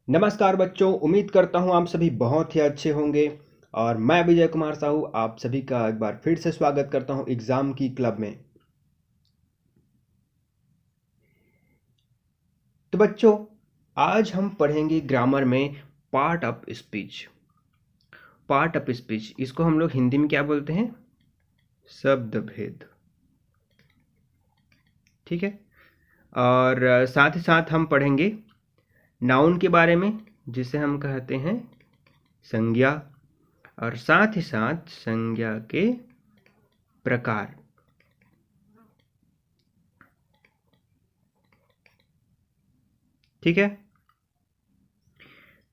नमस्कार बच्चों, उम्मीद करता हूँ आप सभी बहुत ही अच्छे होंगे। और मैं विजय कुमार साहू आप सभी का एक बार फिर से स्वागत करता हूँ एग्ज़ाम की क्लब में। तो बच्चों, आज हम पढ़ेंगे ग्रामर में part of speech. Part of speech इसको हम लोग हिंदी में क्या बोलते हैं? शब्द भेद। ठीक है। और साथ ही साथ हम पढ़ेंगे नाउन के बारे में, जिसे हम कहते हैं संज्ञा, और साथ ही साथ संज्ञा के प्रकार। ठीक है,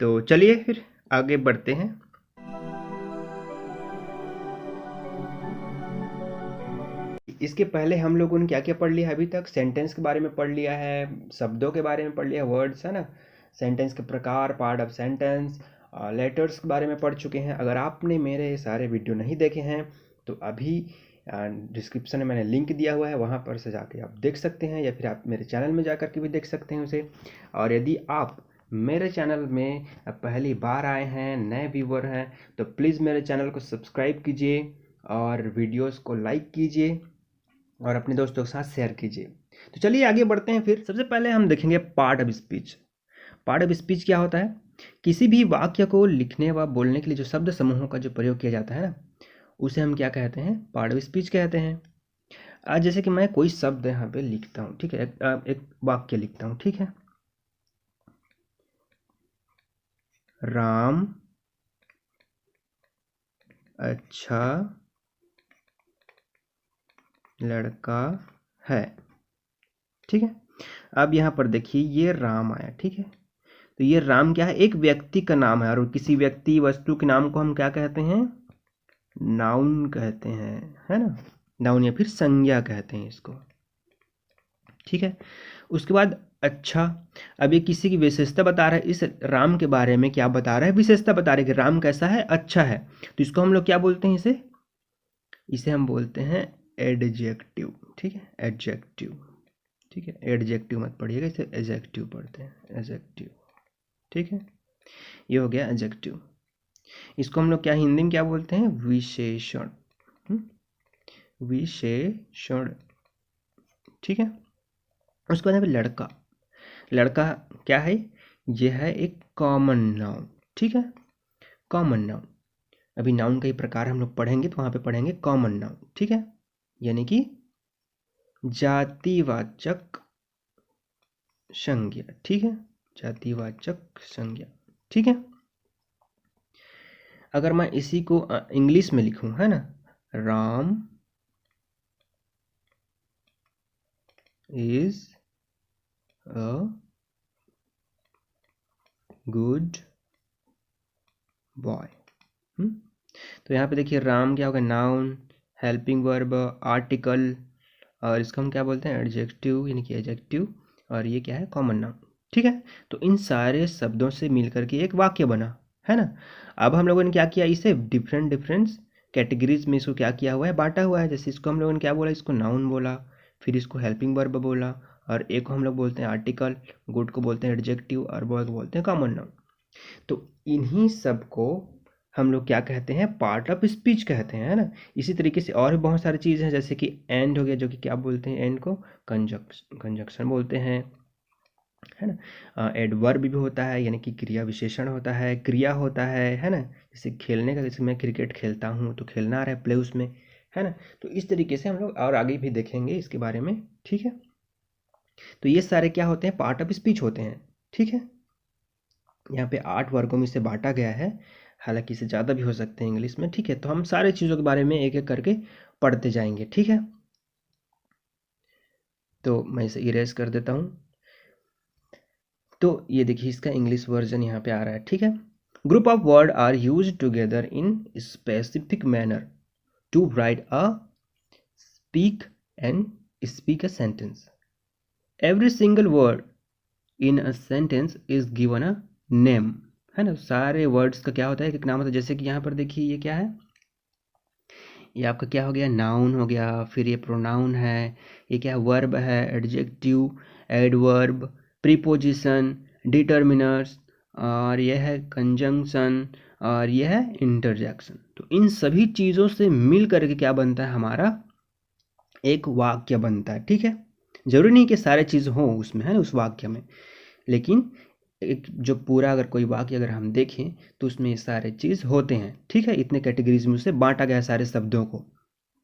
तो चलिए फिर आगे बढ़ते हैं। इसके पहले हम लोगों ने क्या क्या पढ़ लिया है अभी तक? सेंटेंस के बारे में पढ़ लिया है, शब्दों के बारे में पढ़ लिया है, वर्ड्स है ना, सेंटेंस के प्रकार, पार्ट ऑफ सेंटेंस, लेटर्स के बारे में पढ़ चुके हैं। अगर आपने मेरे सारे वीडियो नहीं देखे हैं तो अभी डिस्क्रिप्शन में मैंने लिंक दिया हुआ है, वहाँ पर से जाके आप देख सकते हैं, या फिर आप मेरे चैनल में जा कर के भी देख सकते हैं उसे। और यदि आप मेरे चैनल में पहली बार आए हैं, नए व्यूवर हैं, तो प्लीज़ मेरे चैनल को सब्सक्राइब कीजिए और वीडियोस को लाइक कीजिए और अपने दोस्तों के साथ शेयर कीजिए। तो चलिए आगे बढ़ते हैं। फिर सबसे पहले हम देखेंगे part of speech. Part of speech क्या होता है? किसी भी वाक्य को लिखने व बोलने के लिए जो शब्द समूहों का जो प्रयोग किया जाता है ना, उसे हम क्या कहते हैं? पार्ट ऑफ स्पीच कहते हैं। आज जैसे कि मैं कोई शब्द यहाँ पे लिखता हूँ, ठीक है, एक वाक्य लिखता हूँ, ठीक है। राम अच्छा लड़का है, ठीक है। अब यहाँ पर देखिए ये राम आया, ठीक है। तो ये राम क्या है? एक व्यक्ति का नाम है, और किसी व्यक्ति वस्तु के नाम को हम क्या कहते हैं? नाउन कहते हैं, है ना। नाउन या फिर संज्ञा कहते हैं इसको, ठीक है। उसके बाद अच्छा, अब ये किसी की विशेषता बता रहा है, इस राम के बारे में क्या बता रहा है? विशेषता बता रहा है कि राम कैसा है? अच्छा है। तो इसको हम लोग क्या बोलते हैं? इसे हम बोलते हैं एडजेक्टिव, ठीक है, एडजेक्टिव, ठीक है। एडजेक्टिव मत पढ़िएगा, इसे एडजेक्टिव पढ़ते हैं, एडजेक्टिव, ठीक है। ये हो गया एडजेक्टिव। इसको हम लोग क्या हिंदी में क्या बोलते हैं? विशेषण, विशेषण, ठीक है। उसके बाद लड़का। लड़का क्या है? यह है एक कॉमन नाउन, ठीक है, कॉमन नाउन। अभी नाउन का ही प्रकार हम लोग पढ़ेंगे तो वहां पे पढ़ेंगे कॉमन नाउन, ठीक है, यानी कि जातिवाचक संज्ञा, ठीक है, जातिवाचक संज्ञा, ठीक है। अगर मैं इसी को इंग्लिश में लिखूं, है ना, Ram is a good boy. तो यहाँ पे देखिए राम क्या होगा? नाउन, हेल्पिंग वर्ब, आर्टिकल, और इसको हम क्या बोलते हैं? एडजेक्टिव, यानी कि एडजेक्टिव। और ये क्या है? कॉमन नाउन, ठीक है। तो इन सारे शब्दों से मिलकर के एक वाक्य बना, है ना। अब हम लोगों ने क्या किया? इसे डिफरेंट डिफरेंट कैटेगरीज में इसको क्या किया हुआ है? बांटा हुआ है। जैसे इसको हम लोगों ने क्या बोला? इसको नाउन बोला, फिर इसको हेल्पिंग वर्ब बोला, और एक को हम लोग बोलते हैं आर्टिकल, गुड को बोलते हैं एडजेक्टिव, और बॉय को बोलते हैं कॉमन नाउन। तो इन्हीं सब को हम लोग क्या कहते हैं? पार्ट ऑफ स्पीच कहते हैं, है ना। इसी तरीके से और भी बहुत सारी चीज़ हैं, जैसे कि एंड हो गया, जो कि क्या बोलते हैं? एंड को कंजक्शन बोलते हैं, है ना। एडवर्ब भी होता है, यानी कि क्रिया विशेषण होता है, क्रिया होता है ना। जैसे खेलने का, जैसे मैं क्रिकेट खेलता हूँ तो खेलना आ रहा है प्ले उसमें, है ना। तो इस तरीके से हम लोग और आगे भी देखेंगे इसके बारे में, ठीक है। तो ये सारे क्या होते हैं? पार्ट ऑफ स्पीच होते हैं, ठीक है। यहाँ पे 8 वर्गों में इसे बांटा गया है, हालांकि इसे ज़्यादा भी हो सकते हैं इंग्लिश में, ठीक है। तो हम सारे चीज़ों के बारे में एक एक करके पढ़ते जाएंगे, ठीक है। तो मैं इसे इरेज कर देता हूँ। तो ये देखिए इसका इंग्लिश वर्जन यहाँ पे आ रहा है, ठीक है। Group of word are use together in specific manner to write a speak and speak a sentence. Every single word in a sentence is given a name, है ना। सारे वर्ड्स का क्या होता है? एक नाम होता है। जैसे कि यहाँ पर देखिए ये क्या है? ये आपका क्या हो गया? नाउन हो गया। फिर ये प्रोनाउन है, ये क्या? वर्ब है, एडजेक्टिव, एडवर्ब, प्रीपोजिशन, डिटर्मिनर्स, और यह है कंजंक्शन, और यह है इंटरजेक्शन। तो इन सभी चीज़ों से मिल करके क्या बनता है हमारा एक वाक्य बनता है। ठीक है, जरूरी नहीं कि सारे चीज़ हो उसमें, है ना, उस वाक्य में, लेकिन एक जो पूरा अगर कोई वाक्य अगर हम देखें तो उसमें ये सारे चीज़ होते हैं। ठीक है, इतने कैटेगरीज में उसे बांटा गया है सारे शब्दों को।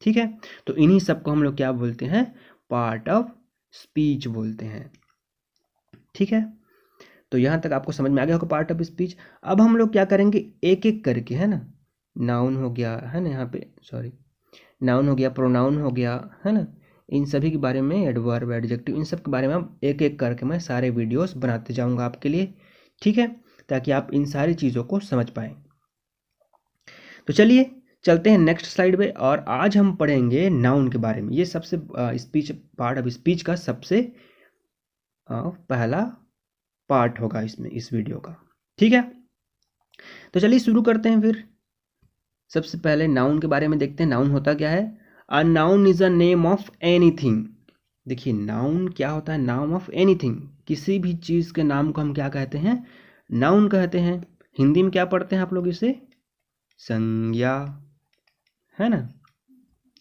ठीक है, तो इन्हीं सबको हम लोग क्या बोलते हैं, पार्ट ऑफ स्पीच बोलते हैं। ठीक है, तो यहाँ तक आपको समझ में आ गया होगा पार्ट ऑफ स्पीच। अब हम लोग क्या करेंगे एक एक करके, है ना, नाउन हो गया, है ना, यहाँ पे सॉरी, नाउन हो गया, प्रोनाउन हो गया, है ना, इन सभी के बारे में, एडवर्ब, एडजेक्टिव, इन सब के बारे में हम एक एक करके मैं सारे वीडियोस बनाते जाऊंगा आपके लिए। ठीक है, ताकि आप इन सारी चीज़ों को समझ पाएँ। तो चलिए चलते हैं नेक्स्ट स्लाइड पे, और आज हम पढ़ेंगे नाउन के बारे में। ये सबसे स्पीच, पार्ट ऑफ स्पीच का सबसे पहला पार्ट होगा इसमें, इस वीडियो का। ठीक है, तो चलिए शुरू करते हैं फिर। सबसे पहले नाउन के बारे में देखते हैं, नाउन होता क्या है। A noun is a name of anything. देखिए नाउन क्या होता है, नाम ऑफ एनीथिंग, किसी भी चीज़ के नाम को हम क्या कहते हैं, नाउन कहते हैं। हिंदी में क्या पढ़ते हैं आप लोग इसे, संज्ञा, है ना,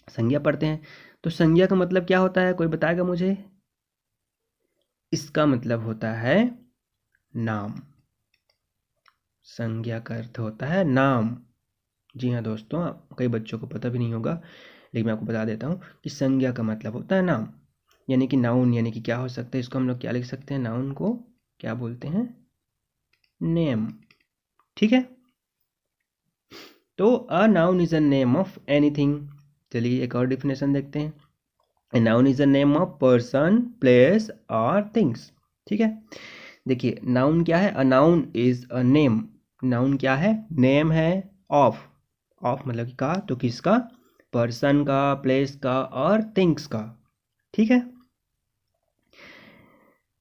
संज्ञा पढ़ते हैं। तो संज्ञा का मतलब क्या होता है, कोई बताएगा मुझे। इसका मतलब होता है नाम। संज्ञा का अर्थ होता है नाम। जी हाँ दोस्तों, कई बच्चों को पता भी नहीं होगा, लेकिन मैं आपको बता देता हूँ कि संज्ञा का मतलब होता है नाम। यानी कि नाउन यानी कि क्या हो सकता है, इसको हम लोग क्या लिख सकते हैं, नाउन को क्या बोलते हैं, नेम। ठीक है, तो a noun is a name of anything. चलिए एक और डिफिनेशन देखते हैं। A noun is a name of person, place और थिंग्स। ठीक है, देखिए नाउन क्या है, a noun is a name. Noun क्या है, नेम है ऑफ, ऑफ मतलब कि का, तो किसका, पर्सन का, प्लेस का और थिंग्स का। ठीक है,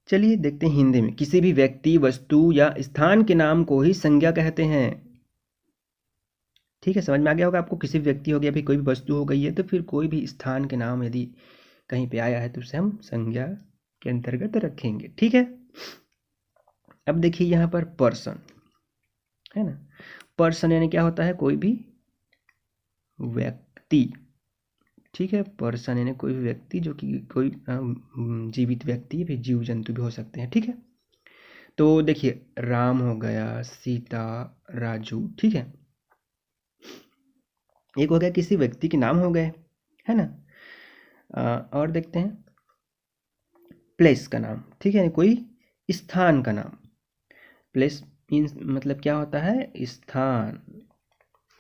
चलिए देखते हैं हिंदी में। किसी भी व्यक्ति, वस्तु या स्थान के नाम को ही संज्ञा कहते हैं। ठीक है, समझ में आ गया होगा आपको, किसी भी व्यक्ति हो गया, फिर कोई भी वस्तु हो गई है, तो फिर कोई भी स्थान के नाम यदि कहीं पे आया है तो उसे हम संज्ञा के अंतर्गत रखेंगे। ठीक है, अब देखिए यहाँ पर पर्सन, है ना, पर्सन यानी क्या होता है, कोई भी व्यक्ति। ठीक है, पर्सन यानी कोई भी व्यक्ति, जो कि कोई जीवित व्यक्ति, फिर जीव जंतु भी हो सकते हैं। ठीक है, तो देखिए राम हो गया, सीता, राजू। ठीक है, एक हो गया किसी व्यक्ति के नाम हो गए, है ना। और देखते हैं प्लेस का नाम। ठीक है, कोई स्थान का नाम। प्लेस मीन्स मतलब क्या होता है, स्थान।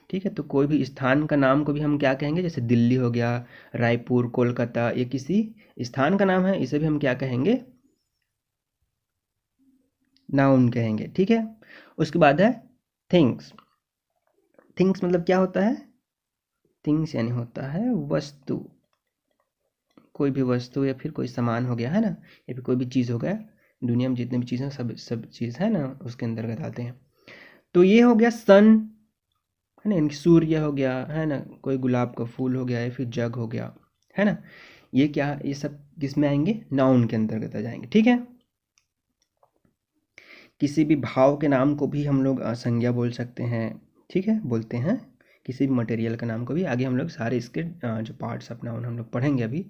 ठीक है, तो कोई भी स्थान का नाम को भी हम क्या कहेंगे, जैसे दिल्ली हो गया, रायपुर, कोलकाता, ये किसी स्थान का नाम है, इसे भी हम क्या कहेंगे, नाउन कहेंगे। ठीक है, उसके बाद है थिंग्स। थिंग्स मतलब क्या होता है, थिंग्स यानी होता है वस्तु। कोई भी वस्तु या फिर कोई सामान हो गया, है ना, या फिर कोई भी चीज़ हो गया, दुनिया में जितने भी चीज़ें सब चीज़ है ना उसके अंतर्गत आते हैं। तो ये हो गया सन, है ना, इनकी सूर्य हो गया, है ना, कोई गुलाब का फूल हो गया, या फिर जग हो गया, है ना, ये क्या, ये सब किस में आएंगे, नाउन के अंतर्गत आ जाएंगे। ठीक है, किसी भी भाव के नाम को भी हम लोग संज्ञा बोल सकते हैं। ठीक है, बोलते हैं किसी भी मटेरियल का नाम को भी। आगे हम लोग सारे इसके जो पार्ट्स ऑफ नाउन हम लोग पढ़ेंगे अभी,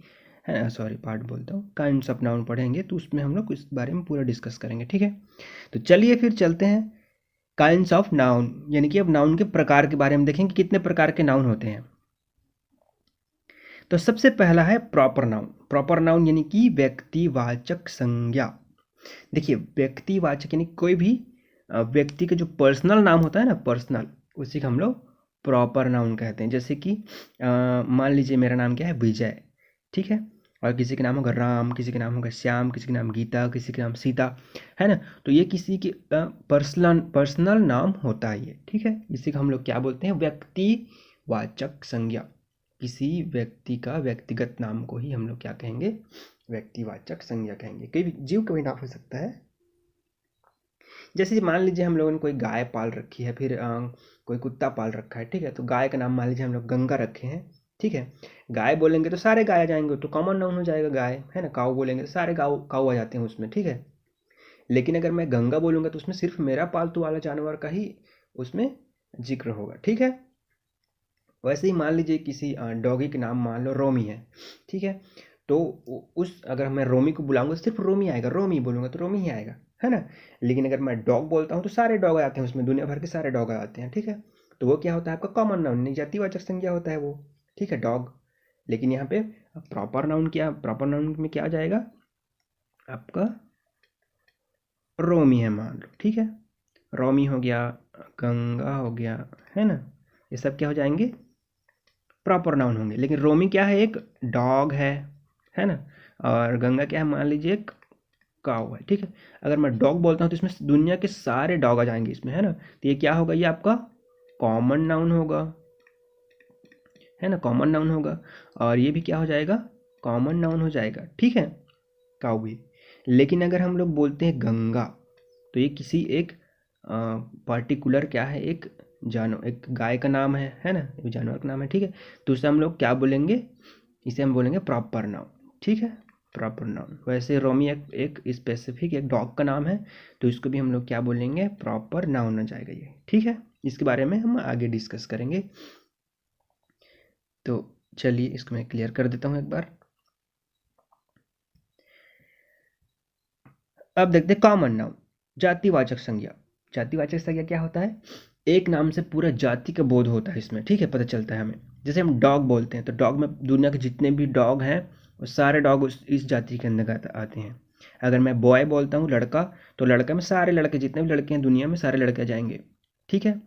है ना, सॉरी पार्ट बोलता हूँ, काइंड्स ऑफ नाउन पढ़ेंगे, तो उसमें हम लोग इस बारे में पूरा डिस्कस करेंगे। ठीक है, तो चलिए फिर चलते हैं काइंड्स ऑफ नाउन, यानी कि अब नाउन के प्रकार के बारे में देखेंगे, कितने प्रकार के नाउन होते हैं। तो सबसे पहला है प्रॉपर नाउन। प्रॉपर नाउन यानी कि व्यक्तिवाचक संज्ञा। देखिए व्यक्तिवाचक यानी कोई भी व्यक्ति का जो पर्सनल नाम होता है ना, पर्सनल, उसी को हम लोग प्रॉपर नाउन कहते हैं। जैसे कि मान लीजिए मेरा नाम क्या है, विजय। ठीक है, और किसी के नाम होगा राम, किसी के नाम होगा श्याम, किसी के नाम गीता, किसी के नाम सीता, है ना, तो ये किसी के पर्सनल नाम होता है ये। ठीक है, इसी को हम लोग क्या बोलते हैं, व्यक्तिवाचक संज्ञा। किसी व्यक्ति का व्यक्तिगत नाम को ही हम लोग क्या कहेंगे, व्यक्तिवाचक संज्ञा कहेंगे। कोई भी जीव का भी नाम हो सकता है। जैसे मान लीजिए हम लोगों ने कोई गाय पाल रखी है, फिर कोई कुत्ता पाल रखा है। ठीक है, तो गाय का नाम मान लीजिए हम लोग गंगा रखे हैं। ठीक है, गाय बोलेंगे तो सारे गाय आ जाएंगे, तो कॉमन नाउन हो जाएगा गाय, है ना। काऊ बोलेंगे तो सारे काऊ काऊ आ जाते हैं उसमें। ठीक है, लेकिन अगर मैं गंगा बोलूँगा तो उसमें सिर्फ मेरा पालतू वाला जानवर का ही उसमें जिक्र होगा, ठीक है। वैसे ही मान लीजिए किसी डॉगी के नाम मान लो रोमी है, ठीक है, तो उस अगर मैं रोमी को बुलाऊंगा तो सिर्फ रोमी आएगा, रोमी बोलूँगा तो रोमी ही आएगा, है ना। लेकिन अगर मैं डॉग बोलता हूँ तो सारे डॉग आते हैं उसमें, दुनिया भर के सारे डॉग आते हैं, ठीक है। तो वो क्या होता है आपका कॉमन नाउन, जातिवाचक संज्ञा होता है वो, ठीक है, डॉग। लेकिन यहाँ पे प्रॉपर नाउन में क्या आ जाएगा आपका रोमी है मान लो, ठीक है। रोमी हो गया, गंगा हो गया, है ना, ये सब क्या हो जाएंगे प्रॉपर नाउन होंगे। लेकिन रोमी क्या है, एक डॉग है ना, और गंगा क्या है मान लीजिए एक काऊ है, ठीक है। अगर मैं डॉग बोलता हूँ तो इसमें दुनिया के सारे डॉग आ जाएंगे इसमें, है ना। तो ये क्या होगा, ये आपका कॉमन नाउन होगा, है ना, कॉमन नाउन होगा। और ये भी क्या हो जाएगा, कॉमन नाउन हो जाएगा, ठीक है, काऊ भी। लेकिन अगर हम लोग बोलते हैं गंगा तो ये किसी एक पर्टिकुलर क्या है, एक गाय का नाम है ना, एक जानवर का नाम है, ठीक है। तो उसे हम लोग क्या बोलेंगे, इसे हम बोलेंगे प्रॉपर नाउन, ठीक है, प्रॉपर नाउन। वैसे रोमी एक स्पेसिफिक एक डॉग का नाम है, तो इसको भी हम लोग क्या बोलेंगे, प्रॉपर नाउन हो जाएगा ये, ठीक है। इसके बारे में हम आगे डिस्कस करेंगे। तो चलिए इसको मैं क्लियर कर देता हूँ एक बार। अब देखते हैं कॉमन नाउन, जातिवाचक संज्ञा। जातिवाचक संज्ञा क्या होता है, एक नाम से पूरा जाति का बोध होता है इसमें, ठीक है, पता चलता है हमें। जैसे हम डॉग बोलते हैं तो डॉग में दुनिया के जितने भी डॉग हैं वो सारे डॉग इस जाति के अंतर्गत आते हैं। अगर मैं बॉय बोलता हूँ लड़का, तो लड़का में सारे लड़के, जितने भी लड़के हैं दुनिया में सारे लड़के आ जाएंगे, ठीक है।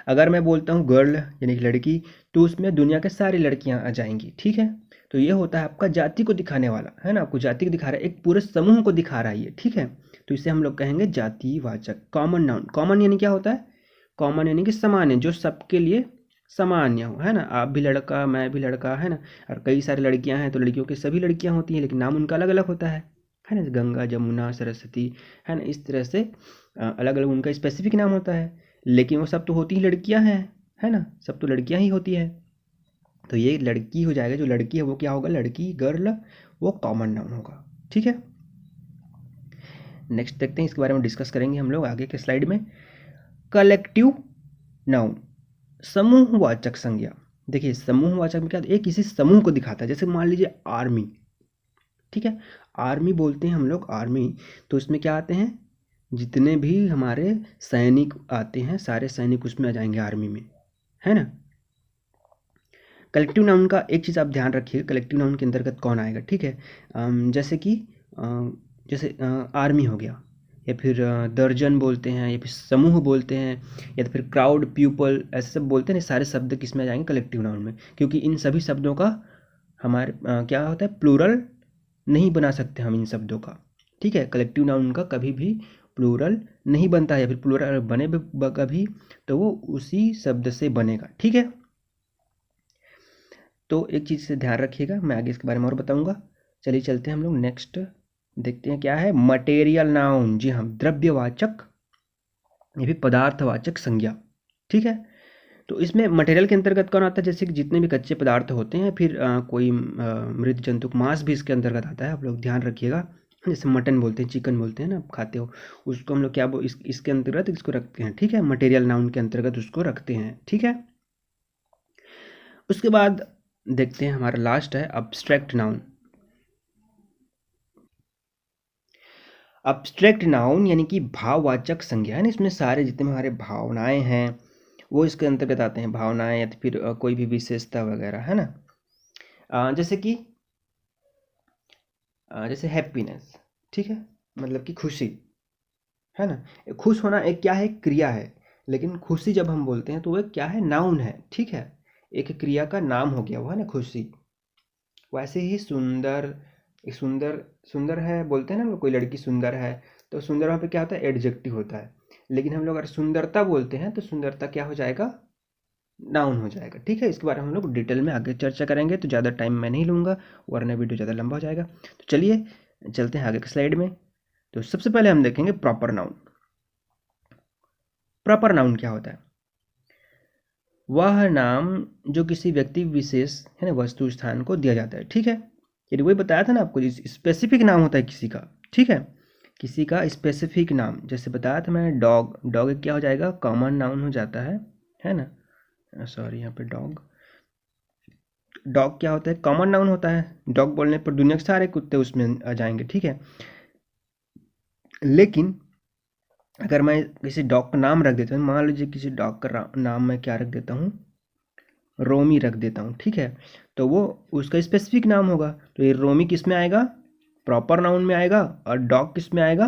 अगर मैं बोलता हूँ गर्ल यानी कि लड़की, तो उसमें दुनिया के सारी लड़कियाँ आ जाएंगी, ठीक है। तो ये होता है आपका जाति को दिखाने वाला, है ना, आपको जाति को दिखा रहा है, एक पूरे समूह को दिखा रहा है ये, ठीक है। तो इसे हम लोग कहेंगे जातिवाचक कॉमन नाउन। कॉमन यानी क्या होता है, कॉमन यानी कि सामान्य, जो सबके लिए सामान्य हो, है ना। आप भी लड़का, मैं भी लड़का, है ना, और कई सारी लड़कियां हैं तो लड़कियों की सभी लड़कियां होती हैं, लेकिन नाम उनका अलग अलग होता है ना, गंगा जमुना सरस्वती, है ना, इस तरह से अलग अलग उनका स्पेसिफिक नाम होता है। लेकिन वो सब तो होती ही लड़कियां हैं, है ना, सब तो लड़कियां ही होती है। तो ये लड़की हो जाएगा, जो लड़की है वो क्या होगा, लड़की गर्ल, वो कॉमन नाउन होगा, ठीक है। नेक्स्ट देखते हैं, इसके बारे में डिस्कस करेंगे हम लोग आगे के स्लाइड में। कलेक्टिव नाउन, समूहवाचक संज्ञा। देखिए समूहवाचक में क्या, एक किसी समूह को दिखाता है। जैसे मान लीजिए आर्मी, ठीक है, आर्मी बोलते हैं हम लोग आर्मी, तो इसमें क्या आते हैं, जितने भी हमारे सैनिक आते हैं सारे सैनिक उसमें आ जाएंगे आर्मी में, है ना। कलेक्टिव नाउन का एक चीज़ आप ध्यान रखिए, कलेक्टिव नाउन के अंतर्गत कौन आएगा, ठीक है। जैसे कि जैसे आर्मी हो गया, या फिर दर्जन बोलते हैं, या फिर समूह बोलते हैं, या तो फिर क्राउड, पीपल, ऐसे सब बोलते हैं ना, सारे शब्द किस में आ जाएंगे, कलेक्टिव नाउन में। क्योंकि इन सभी शब्दों का हमारे क्या होता है, प्लूरल नहीं बना सकते हम इन शब्दों का, ठीक है। कलेक्टिव नाउन का कभी भी प्लूरल नहीं बनता है, या फिर प्लूरल बने कभी तो वो उसी शब्द से बनेगा, ठीक है। तो एक चीज़ से ध्यान रखिएगा, मैं आगे इसके बारे में और बताऊंगा। चलिए चलते हैं हम लोग नेक्स्ट, देखते हैं क्या है मटेरियल नाउन। जी हाँ, द्रव्यवाचक या फिर पदार्थवाचक संज्ञा, ठीक है। तो इसमें मटेरियल के अंतर्गत कौन आता है, जैसे कि जितने भी कच्चे पदार्थ होते हैं, फिर कोई मृत जंतु मांस भी इसके अंतर्गत आता है, आप लोग ध्यान रखिएगा। जैसे मटन बोलते हैं, चिकन बोलते हैं ना, आप खाते हो, उसको हम लोग क्या इसके अंतर्गत इसको रखते हैं, ठीक है, मटेरियल नाउन के अंतर्गत उसको रखते हैं, ठीक है। उसके बाद देखते हैं हमारा लास्ट है अब्स्ट्रैक्ट नाउन। अब्स्ट्रैक्ट नाउन यानी कि भाववाचक संज्ञा, है ना, इसमें सारे जितने हमारे भावनाएं हैं वो इसके अंतर्गत आते हैं, भावनाएं या फिर कोई भी विशेषता वगैरह, है ना। जैसे कि जैसे हैप्पीनेस, ठीक है, मतलब कि खुशी, है ना। खुश होना एक क्या है, क्रिया है, लेकिन खुशी जब हम बोलते हैं तो वो क्या है, नाउन है, ठीक है, एक क्रिया का नाम हो गया वो, है ना, खुशी। वैसे ही सुंदर, एक सुंदर, सुंदर है बोलते हैं ना, कोई लड़की सुंदर है, तो सुंदर वहाँ पे क्या होता है, एडजेक्टिव होता है। लेकिन हम लोग अगर सुंदरता बोलते हैं तो सुंदरता क्या हो जाएगा, नाउन हो जाएगा, ठीक है। इसके बारे में हम लोग डिटेल में आगे चर्चा करेंगे, तो ज़्यादा टाइम मैं नहीं लूँगा वरना वीडियो ज़्यादा लंबा हो जाएगा। तो चलिए चलते हैं आगे के स्लाइड में। तो सबसे पहले हम देखेंगे प्रॉपर नाउन। प्रॉपर नाउन क्या होता है, वह नाम जो किसी व्यक्ति विशेष, है ना, वस्तु स्थान को दिया जाता है, ठीक है। यदि वही बताया था ना आपको, स्पेसिफिक नाम होता है किसी का, ठीक है, किसी का स्पेसिफिक नाम, जैसे बताया था मैं डॉग, डॉग क्या हो जाएगा, कॉमन नाउन हो जाता है ना। सॉरी, यहाँ पे डॉग, डॉग क्या होता है, कॉमन नाउन होता है। डॉग बोलने पर दुनिया के सारे कुत्ते उसमें आ जाएंगे, ठीक है। लेकिन अगर मैं किसी डॉग का नाम रख देता हूँ, मान लीजिए किसी डॉग का नाम मैं क्या रख देता हूँ, रोमी रख देता हूँ, ठीक है, तो वो उसका स्पेसिफिक नाम होगा। तो ये रोमी किस में आएगा, प्रॉपर नाउन में आएगा, और डॉग किस में आएगा,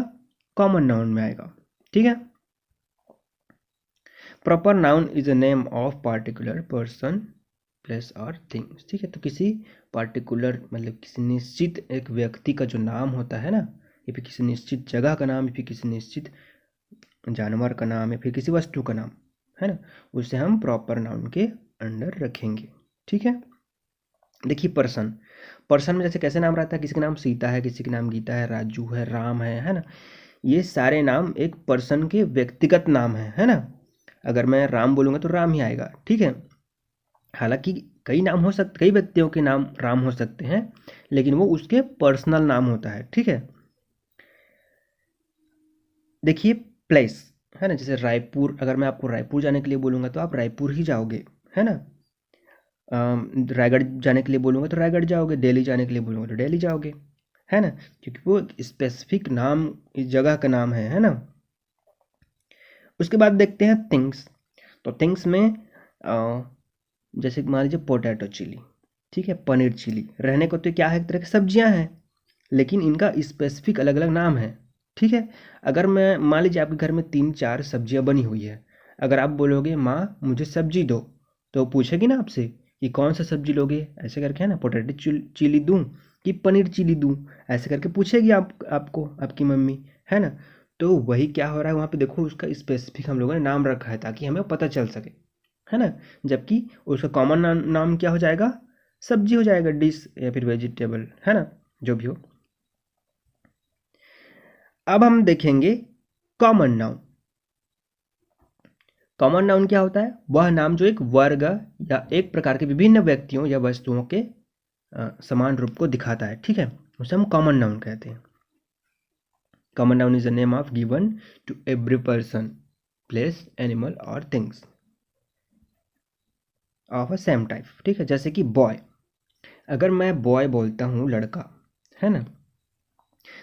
कॉमन नाउन में आएगा, ठीक है। Proper noun is a name of particular person place और थिंग्स, ठीक है। तो किसी पार्टिकुलर मतलब किसी निश्चित एक व्यक्ति का जो नाम होता है ना, या फिर किसी निश्चित जगह का नाम, या फिर किसी निश्चित जानवर का नाम, या फिर किसी वस्तु का नाम, है ना, उसे हम प्रॉपर नाउन के अंडर रखेंगे, ठीक है। देखिए पर्सन, पर्सन में जैसे कैसे नाम रहता है, किसी का नाम सीता है, किसी का नाम गीता है, राजू है, राम है ना। ये सारे नाम एक पर्सन के व्यक्तिगत नाम है ना। अगर मैं राम बोलूँगा तो राम ही आएगा, ठीक है। हालांकि कई नाम हो सकते, कई व्यक्तियों के नाम राम हो सकते हैं, लेकिन वो उसके पर्सनल नाम होता है, ठीक है। देखिए प्लेस, है ना, जैसे रायपुर, अगर मैं आपको रायपुर जाने के लिए बोलूँगा तो आप रायपुर ही जाओगे, है ना। रायगढ़ जाने के लिए बोलूँगा तो रायगढ़ जाओगे, दिल्ली जाने के लिए बोलूँगा तो दिल्ली जाओगे, है ना, क्योंकि वो स्पेसिफिक नाम इस जगह का नाम है ना। उसके बाद देखते हैं थिंग्स। तो थिंग्स में जैसे मान लीजिए पोटैटो चिली, ठीक है, पनीर चिली, रहने को तो क्या है, एक तरह की सब्जियां हैं, लेकिन इनका स्पेसिफिक अलग अलग नाम है, ठीक है। अगर मैं मान लीजिए आपके घर में 3-4 सब्जियां बनी हुई है, अगर आप बोलोगे माँ मुझे सब्जी दो, तो पूछेगी ना आपसे कि कौन सा सब्जी लोगे, ऐसे करके, है ना, पोटैटो चिली दूँ कि पनीर चिली दूँ, ऐसे करके पूछेगी आपको आपकी मम्मी, है ना। तो वही क्या हो रहा है वहाँ पे, देखो उसका स्पेसिफिक हम लोगों ने नाम रखा है ताकि हमें पता चल सके, है ना। जबकि उसका कॉमन नाम क्या हो जाएगा, सब्जी हो जाएगा, डिश या फिर वेजिटेबल, है ना, जो भी हो। अब हम देखेंगे कॉमन नाउन। कॉमन नाउन क्या होता है, वह नाम जो एक वर्ग या एक प्रकार के विभिन्न व्यक्तियों या वस्तुओं के समान रूप को दिखाता है, ठीक है, उसे हम कॉमन नाउन कहते हैं। Common noun is the name of given to every person, place, animal और things of a same type, ठीक है। जैसे कि बॉय, अगर मैं बॉय बोलता हूँ लड़का, है ना,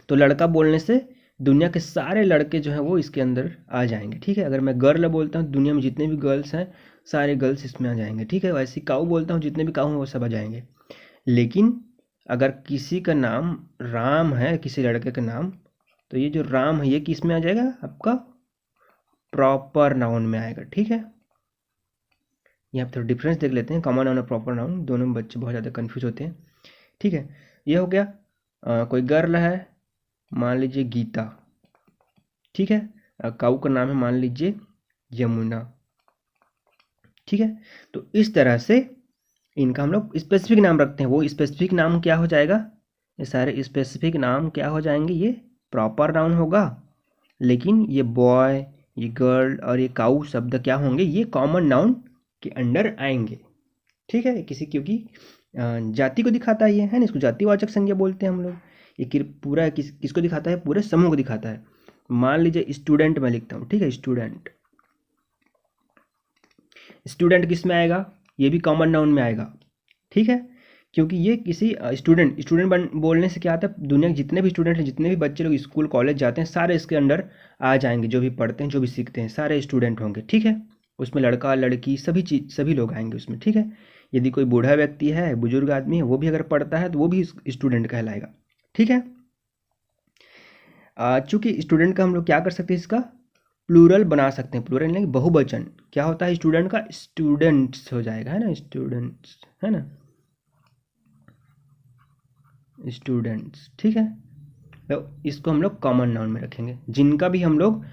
तो लड़का बोलने से दुनिया के सारे लड़के जो हैं वो इसके अंदर आ जाएंगे, ठीक है। अगर मैं गर्ल बोलता हूँ, दुनिया में जितने भी गर्ल्स हैं सारे गर्ल्स इसमें आ जाएंगे, ठीक है। वैसे काऊ बोलता हूँ, जितने भी काऊ हैं वो सब आ जाएंगे। लेकिन अगर किसी का नाम राम है, किसी लड़के का नाम, तो ये जो राम है ये किस में आ जाएगा, आपका प्रॉपर नाउन में आएगा, ठीक है। यहाँ पर थोड़ा डिफरेंस देख लेते हैं, कॉमन नाउन और प्रॉपर नाउन, दोनों में बच्चे बहुत ज़्यादा कन्फ्यूज होते हैं, ठीक है। ये हो गया। कोई गर्ल है, मान लीजिए गीता, ठीक है। काऊ का नाम है मान लीजिए यमुना, ठीक है। तो इस तरह से इनका हम लोग स्पेसिफिक नाम रखते हैं। वो स्पेसिफिक नाम क्या हो जाएगा, ये सारे स्पेसिफिक नाम क्या हो जाएंगे, ये प्रॉपर नाउन होगा। लेकिन ये बॉय, ये गर्ल और ये काऊ शब्द क्या होंगे, ये कॉमन नाउन के अंडर आएंगे, ठीक है। किसी, क्योंकि जाति को दिखाता है ये, है ना, इसको जातिवाचक संज्ञा बोलते हैं हम लोग। ये पूरा किसको दिखाता है, पूरे समूह को दिखाता है। मान लीजिए स्टूडेंट मैं लिखता हूँ, ठीक है, स्टूडेंट, स्टूडेंट किस में आएगा, ये भी कॉमन नाउन में आएगा, ठीक है। क्योंकि ये किसी स्टूडेंट बोलने से क्या आता है, दुनिया के जितने भी स्टूडेंट हैं, जितने भी बच्चे लोग स्कूल कॉलेज जाते हैं, सारे इसके अंडर आ जाएंगे, जो भी पढ़ते हैं जो भी सीखते हैं सारे स्टूडेंट होंगे, ठीक है। उसमें लड़का लड़की सभी चीज, सभी लोग आएंगे उसमें, ठीक है। यदि कोई बूढ़ा व्यक्ति है, बुजुर्ग आदमी है, वो भी अगर पढ़ता है तो वो भी स्टूडेंट कहलाएगा, ठीक है। चूंकि स्टूडेंट का हम लोग क्या कर सकते हैं, इसका प्लूरल बना सकते हैं, प्लूरल यानी बहुवचन क्या होता है स्टूडेंट का, स्टूडेंट्स हो जाएगा, है ना, स्टूडेंट्स, है ना, स्टूडेंट्स, ठीक है। तो इसको हम लोग कॉमन नाउन में रखेंगे। जिनका भी हम लोग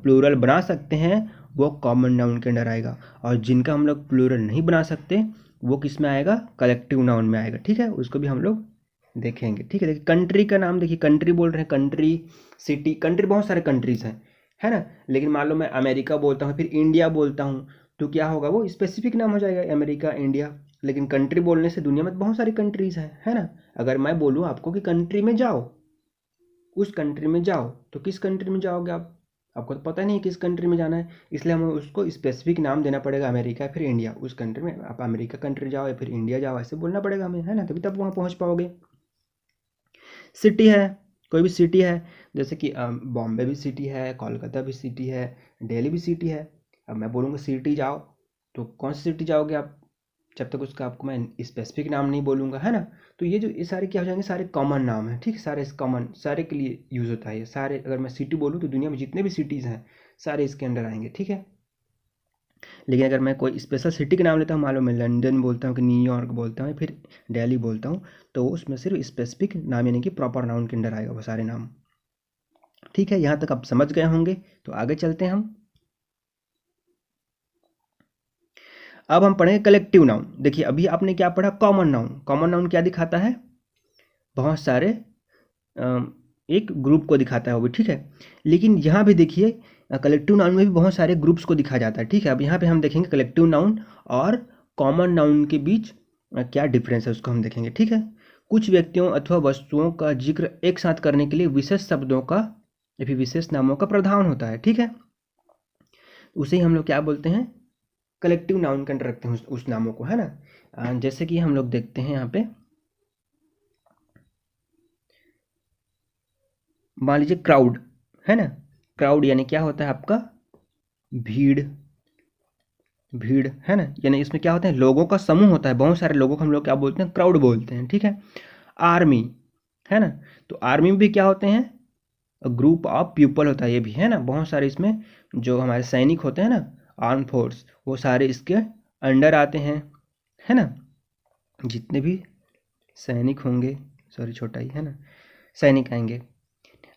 प्लूरल बना सकते हैं वो कॉमन नाउन के अंडर आएगा, और जिनका हम लोग प्लूरल नहीं बना सकते वो किस में आएगा, कलेक्टिव नाउन में आएगा, ठीक है। उसको भी हम लोग देखेंगे, ठीक है। देखिए कंट्री का नाम, देखिए कंट्री बोल रहे हैं, कंट्री, सिटी, कंट्री बहुत सारे कंट्रीज हैं, है ना। लेकिन मान लो मैं अमेरिका बोलता हूँ, फिर इंडिया बोलता हूँ, तो क्या होगा, वो स्पेसिफिक नाम हो जाएगा, अमेरिका, इंडिया। लेकिन कंट्री बोलने से दुनिया में बहुत सारी कंट्रीज हैं, है ना। अगर मैं बोलूँ आपको कि कंट्री में जाओ, उस कंट्री में जाओ, तो किस कंट्री में जाओगे आप, आपको तो पता नहीं है किस कंट्री में जाना है, इसलिए हमें उसको स्पेसिफिक नाम देना पड़ेगा, अमेरिका फिर इंडिया। उस कंट्री में आप अमेरिका कंट्री जाओ या फिर इंडिया जाओ, ऐसे बोलना पड़ेगा हमें, है ना, तभी तब वहाँ पहुँच पाओगे। सिटी है, कोई भी सिटी है, जैसे कि बॉम्बे भी सिटी है, कोलकाता भी सिटी है, दिल्ली भी सिटी है। अब मैं बोलूँगा सिटी जाओ, तो कौन सी सिटी जाओगे आप, जब तक उसका आपको मैं स्पेसिफिक नाम नहीं बोलूँगा, है ना। तो ये सारे क्या हो जाएंगे, सारे कॉमन नाम हैं, ठीक है, सारे कॉमन, सारे के लिए यूज़ होता है ये सारे। अगर मैं सिटी बोलूँ तो दुनिया में जितने भी सिटीज़ हैं सारे इसके अंडर आएंगे, ठीक है। लेकिन अगर मैं कोई स्पेशल सिटी का नाम लेता हूँ, मान लो मैं लंदन बोलता हूँ कि न्यूयॉर्क बोलता हूँ फिर दिल्ली बोलता हूँ, तो उसमें सिर्फ स्पेसिफिक नाम यानी कि प्रॉपर नाउन के अंडर आएगा वो सारे नाम। ठीक है, यहाँ तक आप समझ गए होंगे, तो आगे चलते हैं हम। अब हम पढ़ेंगे कलेक्टिव नाउन। देखिए अभी आपने क्या पढ़ा, कॉमन नाउन। कॉमन नाउन क्या दिखाता है, बहुत सारे एक ग्रुप को दिखाता है वो भी, ठीक है। लेकिन यहाँ भी देखिए कलेक्टिव नाउन में भी बहुत सारे ग्रुप्स को दिखाया जाता है, ठीक है। अब यहाँ पे हम देखेंगे कलेक्टिव नाउन और कॉमन नाउन के बीच क्या डिफरेंस है उसको हम देखेंगे, ठीक है। कुछ व्यक्तियों अथवा वस्तुओं का जिक्र एक साथ करने के लिए विशेष शब्दों का या फिर विशेष नामों का प्रावधान होता है, ठीक है। उसे ही हम लोग क्या बोलते हैं, कलेक्टिव नाउन के अंडर रखते हैं उस नामों को, है ना। जैसे कि हम लोग देखते हैं यहाँ पे, मान लीजिए क्राउड, है ना। क्राउड यानी क्या होता है आपका, भीड़, भीड़, है ना। यानी इसमें क्या होता है, लोगों का समूह होता है, बहुत सारे लोगों को हम लोग क्या बोलते हैं, क्राउड बोलते हैं, ठीक है। आर्मी, है ना, तो आर्मी में भी क्या होते हैं, ग्रुप ऑफ पीपल होता है ये भी, है ना। बहुत सारे इसमें जो हमारे सैनिक होते हैं ना, आर्म फोर्स, वो सारे इसके अंडर आते हैं, है ना। जितने भी सैनिक होंगे, सॉरी छोटा ही, है ना, सैनिक आएंगे।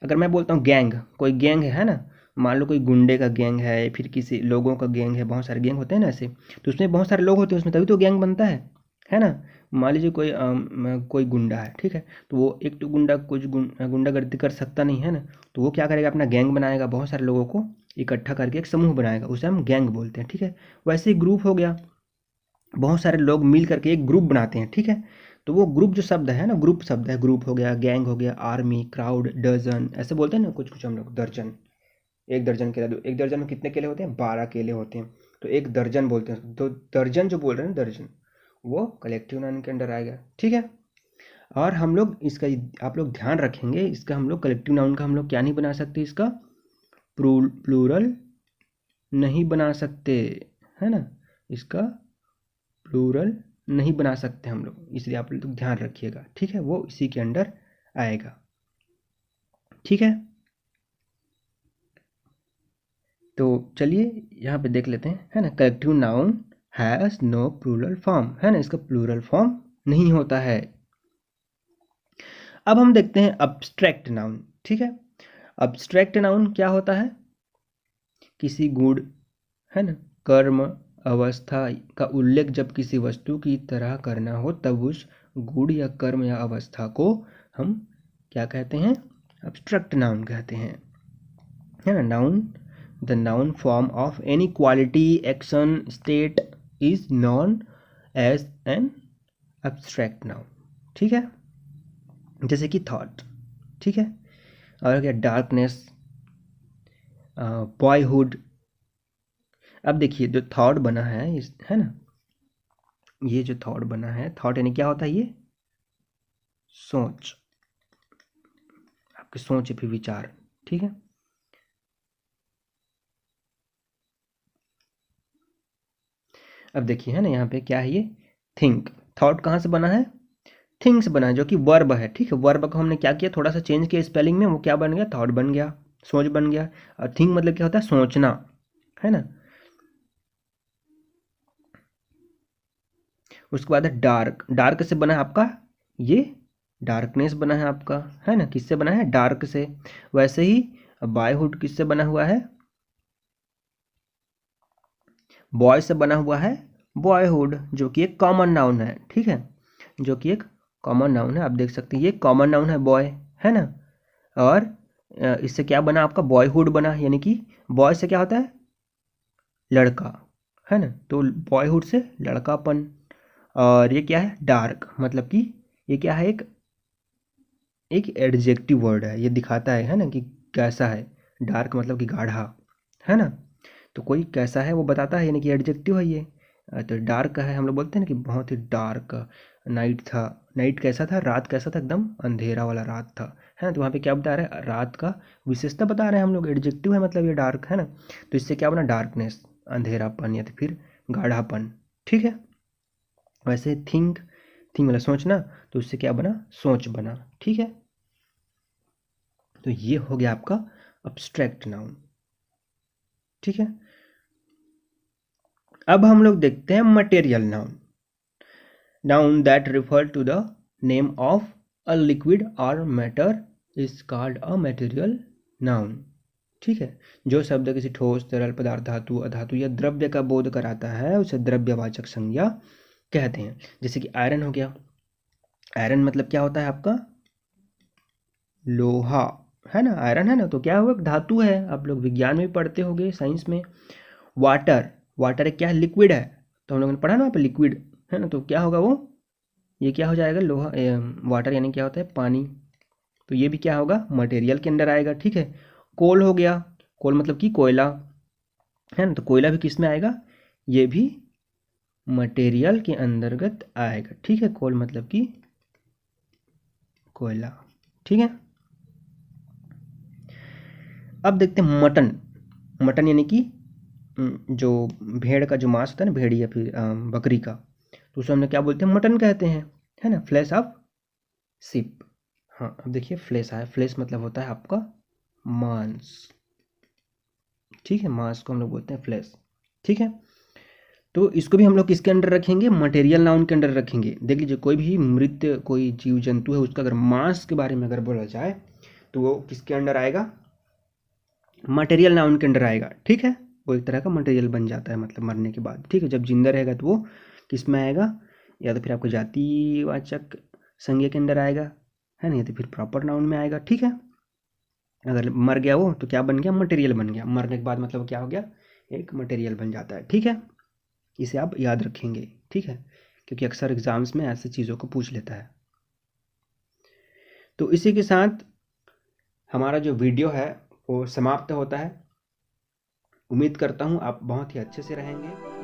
अगर मैं बोलता हूँ गैंग, कोई गैंग है ना, मान लो कोई गुंडे का गैंग है, फिर किसी लोगों का गैंग है, बहुत सारे गैंग होते हैं ना ऐसे, तो उसमें बहुत सारे लोग होते हैं उसमें, तभी तो गैंग बनता है ना। मान लीजिए कोई गुंडा है, ठीक है, तो वो एक तो गुंडा कुछ गुंडागर्दी कर सकता नहीं, है ना, तो वो क्या करेगा, अपना गैंग बनाएगा, बहुत सारे लोगों को इकट्ठा करके एक समूह बनाएगा, उसे हम गैंग बोलते हैं, ठीक है। वैसे ही ग्रुप हो गया, बहुत सारे लोग मिल करके एक ग्रुप बनाते हैं, ठीक है। तो वो ग्रुप जो शब्द है ना, ग्रुप शब्द है, ग्रुप हो गया, गैंग हो गया, आर्मी, क्राउड, डजन, ऐसे बोलते हैं ना कुछ कुछ हम लोग, दर्जन, एक दर्जन केले, एक दर्जन में कितने केले होते हैं, 12 केले होते हैं, तो एक दर्जन बोलते हैं। तो दर्जन जो बोल रहे हैं दर्जन, वो कलेक्टिव नाउन के अंडर आएगा, ठीक है। और हम लोग इसका, आप लोग ध्यान रखेंगे, इसका हम लोग कलेक्टिव नाउन का हम लोग क्या नहीं बना सकते, इसका प्लूरल नहीं बना सकते, है ना, इसका प्लूरल नहीं बना सकते हम लोग, इसलिए आप लोग ध्यान रखिएगा, ठीक है, वो इसी के अंडर आएगा, ठीक है। तो चलिए यहाँ पे देख लेते हैं, है ना, collective noun has no plural form, है ना, इसका प्लूरल फॉर्म नहीं होता है। अब हम देखते हैं अब्स्ट्रैक्ट नाउन, ठीक है। अब्स्ट्रैक्ट नाउन क्या होता है, किसी गुण, है ना, कर्म, अवस्था का उल्लेख जब किसी वस्तु की तरह करना हो, तब उस गुण या कर्म या अवस्था को हम क्या कहते हैं, अब्स्ट्रैक्ट नाउन कहते हैं, है ना। Noun, the noun form of any quality, action, state is known as an abstract noun, ठीक है। जैसे कि थॉट, ठीक है, और क्या, डार्कनेस, बॉयहुड। अब देखिए जो थॉट बना है है ना, ये जो थॉट बना है, थॉट यानी क्या होता है, ये सोच, आपकी सोच फिर विचार, ठीक है। अब देखिए, है ना, यहाँ पे क्या है, ये थिंक, थॉट कहाँ से बना है, थिंक से बना है, जो कि वर्ब है, ठीक है। वर्ब को हमने क्या किया, थोड़ा सा चेंज किया स्पेलिंग में, वो क्या बन गया, थॉट बन गया, सोच बन गया। और थिंक मतलब क्या होता है, सोचना, है ना। उसके बाद है डार्क, डार्क से बना है आपका ये, डार्कनेस बना है आपका, है ना, किससे बना है, डार्क से। वैसे ही बॉयहुड किससे बना हुआ है, बॉय से बना हुआ है, बॉयहुड, जो कि एक कॉमन नाउन है, ठीक है, जो कि एक कॉमन नाउन है। आप देख सकते हैं ये कॉमन नाउन है बॉय, है ना। और इससे क्या बना आपका, बॉयहुड बना, यानी कि बॉय से क्या होता है, लड़का, है ना, तो बॉयहुड से लड़कापन। और ये क्या है, डार्क, मतलब कि ये क्या है, एक एडजेक्टिव वर्ड है, ये दिखाता है ना कि कैसा है। डार्क मतलब कि गाढ़ा, है ना। तो कोई कैसा है वो बताता है, यानी कि एडजेक्टिव है ये। तो डार्क है, हम लोग बोलते हैं ना कि बहुत ही डार्क नाइट था। नाइट कैसा था, रात कैसा था, एकदम अंधेरा वाला रात था, है ना। तो वहाँ पे क्या बता रहे हैं, रात का विशेषता बता रहे हैं हम लोग, एडजेक्टिव है मतलब ये डार्क, है ना। तो इससे क्या बना, डार्कनेस, अंधेरापन या तो फिर गाढ़ापन, ठीक है। वैसे थिंक, थिंक मतलब सोचना, तो इससे क्या बना, सोच बना, ठीक है। तो ये हो गया आपका अब्स्ट्रैक्ट नाउन, ठीक है। अब हम लोग देखते हैं material noun. Noun that refer to the name of a liquid और matter is called a material noun, ठीक है। जो शब्द किसी ठोस, तरल पदार्थ, धातु, अधातु या द्रव्य का बोध कराता है उसे द्रव्यवाचक संज्ञा कहते हैं। जैसे कि आयरन हो गया। आयरन मतलब क्या होता है आपका, लोहा, है ना। आयरन है ना, तो क्या हुआ, धातु है। आप लोग विज्ञान में भी पढ़ते होंगे, साइंस में। वाटर, वाटर एक क्या है, लिक्विड है। तो हम लोगों ने पढ़ा ना वहाँ पे लिक्विड, है ना। तो क्या होगा वो, ये क्या हो जाएगा, लोहा, वाटर यानी क्या होता है, पानी। तो ये भी क्या होगा, मटेरियल के अंदर आएगा, ठीक है। कोल हो गया। कोल मतलब कि कोयला, है ना। तो कोयला भी किस में आएगा, ये भी मटेरियल के अंतर्गत आएगा, ठीक है। कोल मतलब कि कोयला, ठीक है। अब देखते हैं मटन। मटन यानी कि जो भेड़ का जो मांस होता है ना, भेड़ी या फिर बकरी का, तो उसे हम लोग क्या बोलते हैं, मटन कहते हैं, है ना। Flash of ship. हाँ, अब देखिए फ्लैश आया, फ्लैश मतलब होता है आपका मांस, ठीक है। मांस को हम लोग बोलते हैं फ्लैश, ठीक है। तो इसको भी हम लोग किसके अंडर रखेंगे, मटेरियल नाउन के अंडर रखेंगे। देख लीजिए, कोई भी मृत कोई जीव जंतु है, उसका अगर मांस के बारे में अगर बोला जाए तो वो किसके अंडर आएगा, मटेरियल नाउन के अंडर आएगा, ठीक है। वो एक तरह का मटेरियल बन जाता है, मतलब मरने के बाद, ठीक है। जब जिंदा रहेगा तो वो किस में आएगा, या तो फिर आपको जातिवाचक संज्ञा के अंदर आएगा, है ना, या तो फिर प्रॉपर नाउन में आएगा, ठीक है। अगर मर गया वो तो क्या बन गया, मटेरियल बन गया। मरने के बाद मतलब क्या हो गया, एक मटेरियल बन जाता है, ठीक है। इसे आप याद रखेंगे, ठीक है, क्योंकि अक्सर एग्जाम्स में ऐसी चीज़ों को पूछ लेता है। तो इसी के साथ हमारा जो वीडियो है वो समाप्त होता है। उम्मीद करता हूँ आप बहुत ही अच्छे से रहेंगे।